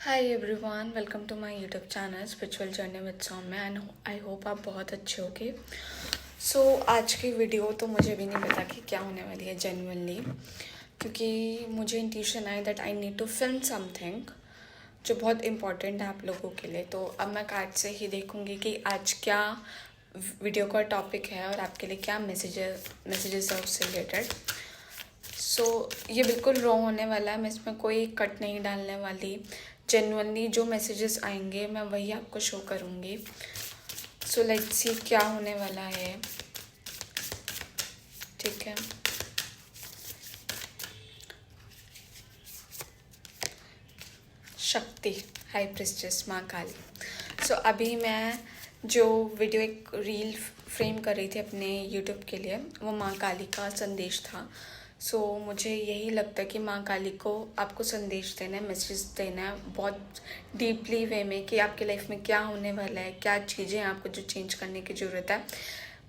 Hi everyone, welcome to my YouTube channel spiritual journey with Saumya and I hope आप बहुत अच्छे होगे। सो आज की वीडियो तो मुझे भी नहीं पता कि क्या होने वाली है जेन्युइनली, क्योंकि मुझे इंट्यूशन आई that I need to film something जो बहुत इम्पोर्टेंट है आप लोगों के लिए। तो अब मैं कार्ड से ही देखूँगी कि आज क्या वीडियो का टॉपिक है और आपके लिए क्या मैसेजेस है उससे रिलेटेड। सो ये बिल्कुल रॉ होने वाला है, मैं इसमें कोई कट नहीं डालने वाली। जेन्युइनली जो मैसेजेस आएंगे मैं वही आपको शो करूँगी। सो लेट्स सी क्या होने वाला है। ठीक है, शक्ति, हाई प्रिस्टेस, माँ काली। सो अभी मैं जो वीडियो एक रील फ्रेम कर रही थी अपने यूट्यूब के लिए, वो माँ काली का संदेश था। सो मुझे यही लगता है कि माँ काली को आपको संदेश देना है, मैसेज देना है बहुत डीपली वे में कि आपके लाइफ में क्या होने वाला है, क्या चीज़ें आपको जो चेंज करने की ज़रूरत है।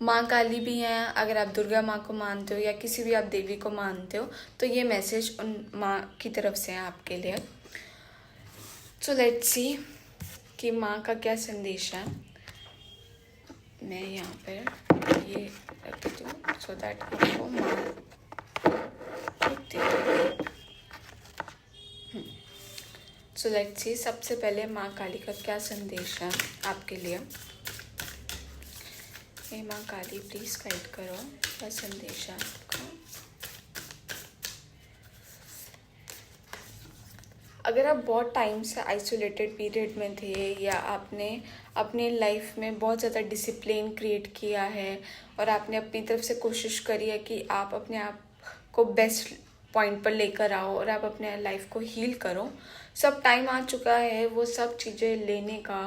माँ काली भी हैं, अगर आप दुर्गा माँ को मानते हो या किसी भी आप देवी को मानते हो तो ये मैसेज उन माँ की तरफ से है आपके लिए। सो लेट्स सी कि माँ का क्या संदेश है। मैं यहाँ पर ये रख दूँ सो दैट आपको माँ सो लेट्स सी सबसे पहले माँ काली का क्या संदेश है आपके लिए। हे माँ काली, प्लीज़ गाइड करो, क्या संदेश है आपका। अगर आप बहुत टाइम से आइसोलेटेड पीरियड में थे या आपने अपने लाइफ में बहुत ज़्यादा डिसिप्लिन क्रिएट किया है और आपने अपनी तरफ से कोशिश करी है कि आप अपने आप को बेस्ट पॉइंट पर लेकर आओ और आप अपने लाइफ को हील करो, सब टाइम आ चुका है वो सब चीज़ें लेने का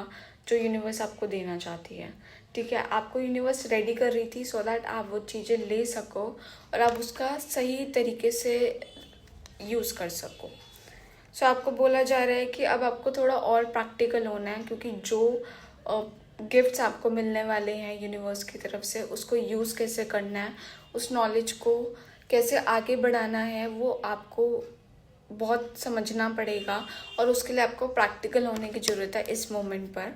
जो यूनिवर्स आपको देना चाहती है। ठीक है, आपको यूनिवर्स रेडी कर रही थी सो दैट आप वो चीज़ें ले सको और आप उसका सही तरीके से यूज़ कर सको। सो आपको बोला जा रहा है कि अब आपको थोड़ा और प्रैक्टिकल होना है, क्योंकि जो गिफ्ट्स आपको मिलने वाले हैं यूनिवर्स की तरफ से उसको यूज़ कैसे करना है, उस नॉलेज को कैसे आगे बढ़ाना है, वो आपको बहुत समझना पड़ेगा और उसके लिए आपको प्रैक्टिकल होने की ज़रूरत है इस मोमेंट पर।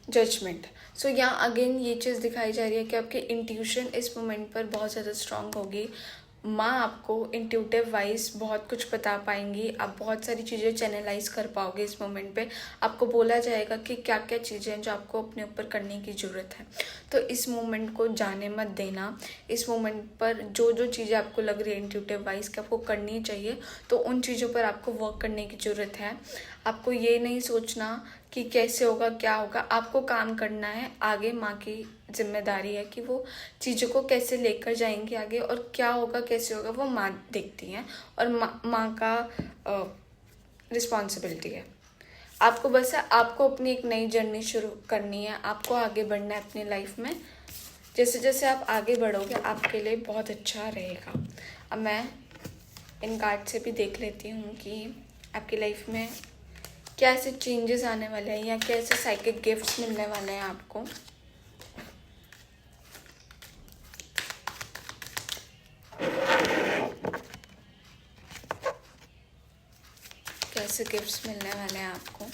जजमेंट। सो यहाँ अगेन ये चीज़ दिखाई जा रही है कि आपकी इंट्यूशन इस मोमेंट पर बहुत ज़्यादा स्ट्रांग होगी। माँ आपको इंट्यूटिव वाइज बहुत कुछ बता पाएंगी, आप बहुत सारी चीज़ें चैनलाइज कर पाओगे इस मोमेंट पे। आपको बोला जाएगा कि क्या क्या चीज़ें हैं जो आपको अपने ऊपर करने की ज़रूरत है। तो इस मोमेंट को जाने मत देना। इस मोमेंट पर जो जो चीज़ें आपको लग रही है इंट्यूटिव वाइज कि आपको करनी चाहिए, तो उन चीज़ों पर आपको वर्क करने की ज़रूरत है। आपको ये नहीं सोचना कि कैसे होगा क्या होगा, आपको काम करना है। आगे माँ की जिम्मेदारी है कि वो चीज़ों को कैसे लेकर जाएंगे आगे और क्या होगा कैसे होगा वो माँ देखती हैं और माँ का रिस्पॉन्सिबिलिटी है। आपको बस है, आपको अपनी एक नई जर्नी शुरू करनी है, आपको आगे बढ़ना है अपनी लाइफ में। जैसे जैसे आप आगे बढ़ोगे आपके लिए बहुत अच्छा रहेगा। अब मैं इन कार्ड से भी देख लेती हूँ कि आपकी लाइफ में क्या ऐसे चेंजेस आने वाले हैं या क्या ऐसे साइकिक गिफ्ट्स मिलने वाले हैं आपको। कैसे गिफ्ट्स मिलने वाले हैं आपको।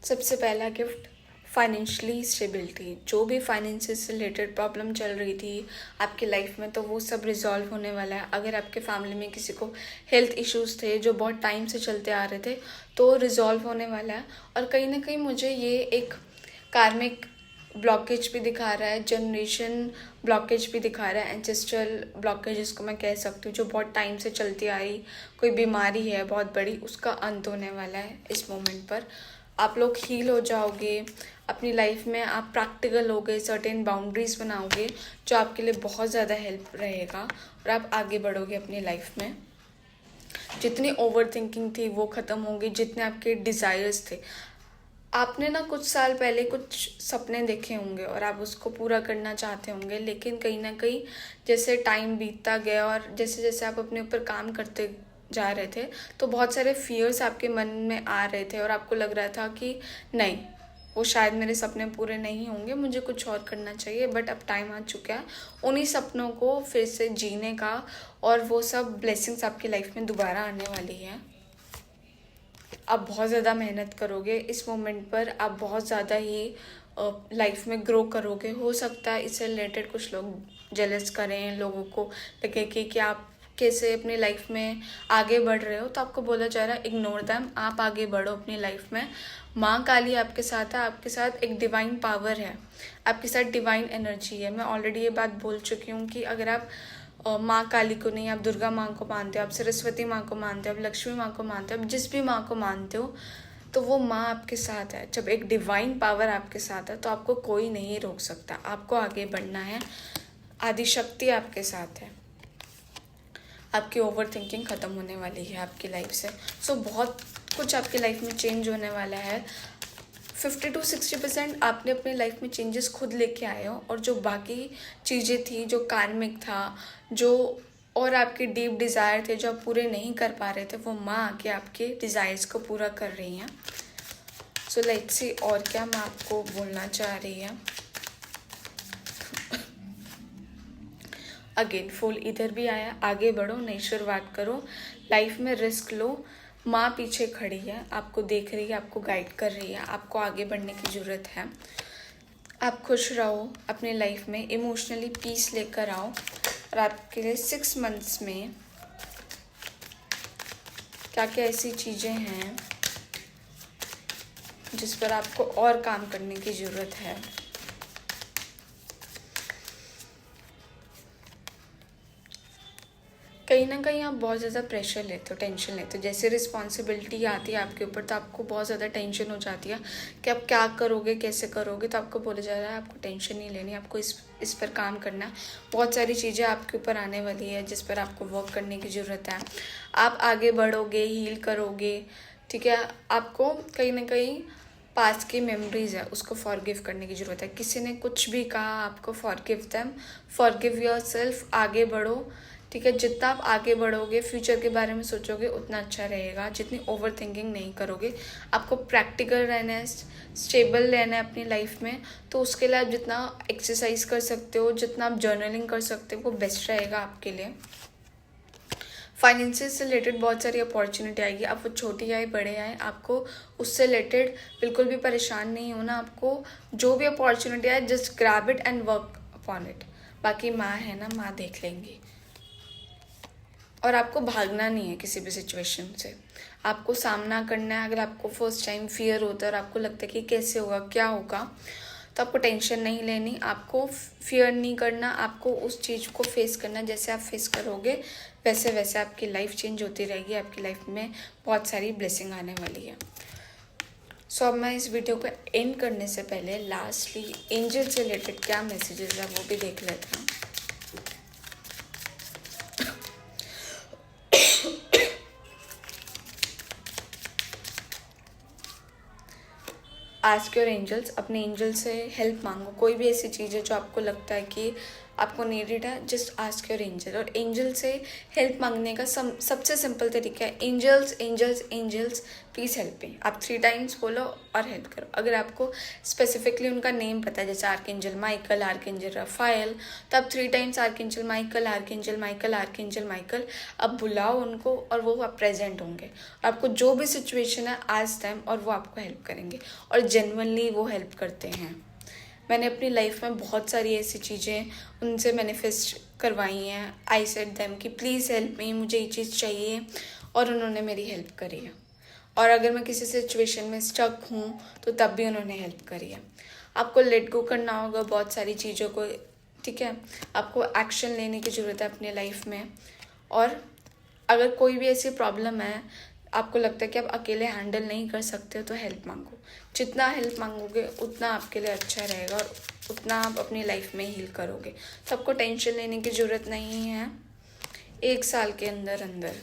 सबसे पहला गिफ्ट, फाइनेंशियली स्टेबिलिटी। जो भी फाइनेंसेस से रिलेटेड प्रॉब्लम चल रही थी आपकी लाइफ में तो वो सब रिजॉल्व होने वाला है। अगर आपके फैमिली में किसी को हेल्थ इश्यूज थे जो बहुत टाइम से चलते आ रहे थे तो रिजॉल्व होने वाला है। और कहीं ना कहीं मुझे ये एक कार्मिक ब्लॉकेज भी दिखा रहा है, जनरेशन ब्लॉकेज भी दिखा रहा है, एंसेस्ट्रल ब्लॉकेज जिसको मैं कह सकती हूँ, जो बहुत टाइम से चलती आ रही कोई बीमारी है बहुत बड़ी, उसका अंत होने वाला है इस मोमेंट पर। आप लोग हील हो जाओगे अपनी लाइफ में, आप प्रैक्टिकल हो गए, सर्टेन बाउंड्रीज बनाओगे जो आपके लिए बहुत ज़्यादा हेल्प रहेगा और आप आगे बढ़ोगे अपनी लाइफ में। जितनी ओवर थिंकिंग थी वो ख़त्म होगी, जितने आपके डिज़ायर्स थे, आपने ना कुछ साल पहले कुछ सपने देखे होंगे और आप उसको पूरा करना चाहते होंगे, लेकिन कहीं ना कहीं जैसे टाइम बीतता गया और जैसे जैसे आप अपने ऊपर काम करते जा रहे थे तो बहुत सारे फियर्स आपके मन में आ रहे थे और आपको लग रहा था कि नहीं, वो शायद मेरे सपने पूरे नहीं होंगे, मुझे कुछ और करना चाहिए, बट अब टाइम आ चुका है उन्हीं सपनों को फिर से जीने का, और वो सब ब्लेसिंग्स आपकी लाइफ में दोबारा आने वाली है। आप बहुत ज़्यादा मेहनत करोगे इस मोमेंट पर, आप बहुत ज़्यादा ही लाइफ में ग्रो करोगे। हो सकता है इससे रिलेटेड कुछ लोग जेलस करें, लोगों को लगे कि आप कैसे अपनी लाइफ में आगे बढ़ रहे हो, तो आपको बोला जा रहा है इग्नोर दैम, आप आगे बढ़ो अपनी लाइफ में। माँ काली आपके साथ है, आपके साथ एक डिवाइन पावर है, आपके साथ डिवाइन एनर्जी है। मैं ऑलरेडी ये बात बोल चुकी हूँ कि अगर आप माँ काली को नहीं, आप दुर्गा माँ को मानते हो, आप सरस्वती माँ को मानते हो, आप लक्ष्मी माँ को मानते हो, आप जिस भी माँ को मानते हो, तो वो माँ आपके साथ है। जब एक डिवाइन पावर आपके साथ है तो आपको कोई नहीं रोक सकता, आपको आगे बढ़ना है। आदिशक्ति आपके साथ है, आपकी ओवर थिंकिंग ख़त्म होने वाली है आपकी लाइफ से। सो बहुत कुछ आपकी लाइफ में चेंज होने वाला है। 50 to 60% आपने अपनी लाइफ में चेंजेस खुद लेके आए हो, और जो बाकी चीज़ें थी, जो कार्मिक था, जो और आपके डीप डिज़ायर थे जो आप पूरे नहीं कर पा रहे थे, वो माँ आके आपके डिज़ायर्स को पूरा कर रही हैं। सो लेट्स सी और क्या माँ आपको बोलना चाह रही है। अगेन फुल इधर भी आया, आगे बढ़ो, नई शुरुआत करो, लाइफ में रिस्क लो। माँ पीछे खड़ी है, आपको देख रही है, आपको गाइड कर रही है, आपको आगे बढ़ने की ज़रूरत है। आप खुश रहो अपने लाइफ में, इमोशनली पीस लेकर आओ। और आपके लिए 6 मंथ्स में क्या क्या ऐसी चीज़ें हैं जिस पर आपको और काम करने की ज़रूरत है। कहीं ना कहीं आप बहुत ज़्यादा प्रेशर लेते हो, टेंशन लेते हो। जैसे रिस्पॉन्सिबिलिटी आती है आपके ऊपर तो आपको बहुत ज़्यादा टेंशन हो जाती है कि आप क्या करोगे, कैसे करोगे। तो आपको बोला जा रहा है आपको टेंशन नहीं लेनी, आपको इस पर काम करना है। बहुत सारी चीज़ें आपके ऊपर आने वाली है जिस पर आपको वर्क करने की ज़रूरत है। आप आगे बढ़ोगे, हील करोगे, ठीक है। आपको कहीं ना कहीं पास की मेमोरीज है उसको फॉरगिव करने की ज़रूरत है। किसी ने कुछ भी कहा, आपको फॉरगिव देम, फॉरगिव योरसेल्फ, आगे बढ़ो, ठीक है। जितना आप आगे बढ़ोगे, फ्यूचर के बारे में सोचोगे, उतना अच्छा रहेगा। जितनी ओवर थिंकिंग नहीं करोगे, आपको प्रैक्टिकल रहना है, स्टेबल रहना है अपनी लाइफ में। तो उसके लिए आप जितना एक्सरसाइज कर सकते हो, जितना आप जर्नलिंग कर सकते हो, वो बेस्ट रहेगा आपके लिए। फाइनेंसिस से रिलेटेड बहुत सारी अपॉर्चुनिटी आएगी, आप वो छोटी आए बड़े आए, आपको उससे रिलेटेड बिल्कुल भी परेशान नहीं होना। आपको जो भी अपॉर्चुनिटी आए, just grab it and work upon it. बाकी माँ है ना, माँ देख लेंगी। और आपको भागना नहीं है किसी भी सिचुएशन से, आपको सामना करना है। अगर आपको फर्स्ट टाइम फियर होता है और आपको लगता है कि कैसे होगा, क्या होगा, तो आपको टेंशन नहीं लेनी, आपको फियर नहीं करना, आपको उस चीज़ को फेस करना। जैसे आप फेस करोगे वैसे वैसे आपकी लाइफ चेंज होती रहेगी, आपकी लाइफ में बहुत सारी ब्लेसिंग आने वाली है। सो अब मैं इस वीडियो को एंड करने से पहले लास्टली एंजल से रिलेटेड क्या मैसेजेस है वो भी देख लेते हैं। आस्क योर एंजल्स, अपने एंजल से हेल्प मांगो। कोई भी ऐसी चीज़ है जो आपको लगता है कि आपको नीडेड है, जस्ट आस्क योर एंजल। और एंजल से हेल्प मांगने का सबसे सिंपल तरीका है angels angels angels please help me. आप 3 टाइम्स बोलो और हेल्प करो। अगर आपको स्पेसिफिकली उनका नेम पता है, जैसे आर्कएंजल माइकल, आर्कएंजल राफाएल, तो आप 3 times archangel Michael, archangel Michael, archangel Michael अब बुलाओ उनको, और वो आप प्रेजेंट होंगे। आपको जो भी सिचुएशन है आज टाइम, और वो आपको हेल्प करेंगे, और जेन्युइनली वो हेल्प करते हैं। मैंने अपनी लाइफ में बहुत सारी ऐसी चीज़ें उनसे मैनिफेस्ट करवाई हैं। आई सेड देम कि प्लीज़ हेल्प मी, मुझे ये चीज़ चाहिए, और उन्होंने मेरी हेल्प करी है। और अगर मैं किसी सिचुएशन में स्टक हूँ तो तब भी उन्होंने हेल्प करी है। आपको लेट गो करना होगा बहुत सारी चीज़ों को, ठीक है। आपको एक्शन लेने की ज़रूरत है अपनी लाइफ में। और अगर कोई भी ऐसी प्रॉब्लम है, आपको लगता है कि आप अकेले हैंडल नहीं कर सकते हो, तो हेल्प मांगो। जितना हेल्प मांगोगे उतना आपके लिए अच्छा रहेगा, और उतना आप अपनी लाइफ में हील करोगे। तो आपको टेंशन लेने की ज़रूरत नहीं है। 1 साल के अंदर अंदर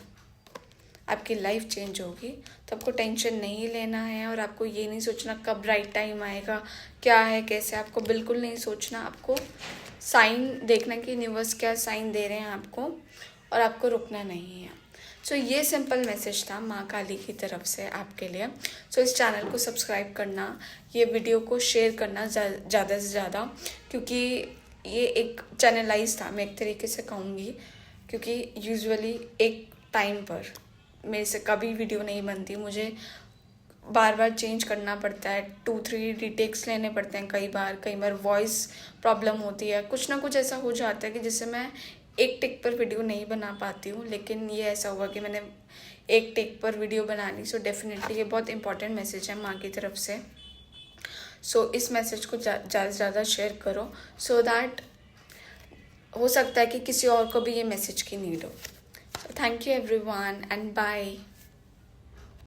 आपकी लाइफ चेंज होगी, तो आपको टेंशन नहीं लेना है। और आपको ये नहीं सोचना कब राइट टाइम आएगा, क्या है कैसे, आपको बिल्कुल नहीं सोचना। आपको साइन देखना कि यूनिवर्स क्या साइन दे रहे हैं आपको, और आपको रुकना नहीं है। सो ये सिंपल मैसेज था माँ काली की तरफ से आपके लिए। सो इस चैनल को सब्सक्राइब करना, ये वीडियो को शेयर करना ज़्यादा से ज़्यादा, क्योंकि ये एक चैनलाइज था, मैं एक तरीके से कहूँगी, क्योंकि यूजुअली एक टाइम पर मेरे से कभी वीडियो नहीं बनती, मुझे बार बार चेंज करना पड़ता है, 2-3 रीटेक्स लेने पड़ते हैं, कई बार वॉइस प्रॉब्लम होती है, कुछ ना कुछ ऐसा हो जाता है कि जिससे मैं एक टेक पर वीडियो नहीं बना पाती हूँ। लेकिन ये ऐसा हुआ कि मैंने एक टेक पर वीडियो बना ली। सो डेफिनेटली ये बहुत इंपॉर्टेंट मैसेज है माँ की तरफ से। सो इस मैसेज को ज़्यादा से ज़्यादा शेयर करो, सो दैट हो सकता है कि किसी और को भी ये मैसेज की नीड हो। Thank you everyone and bye.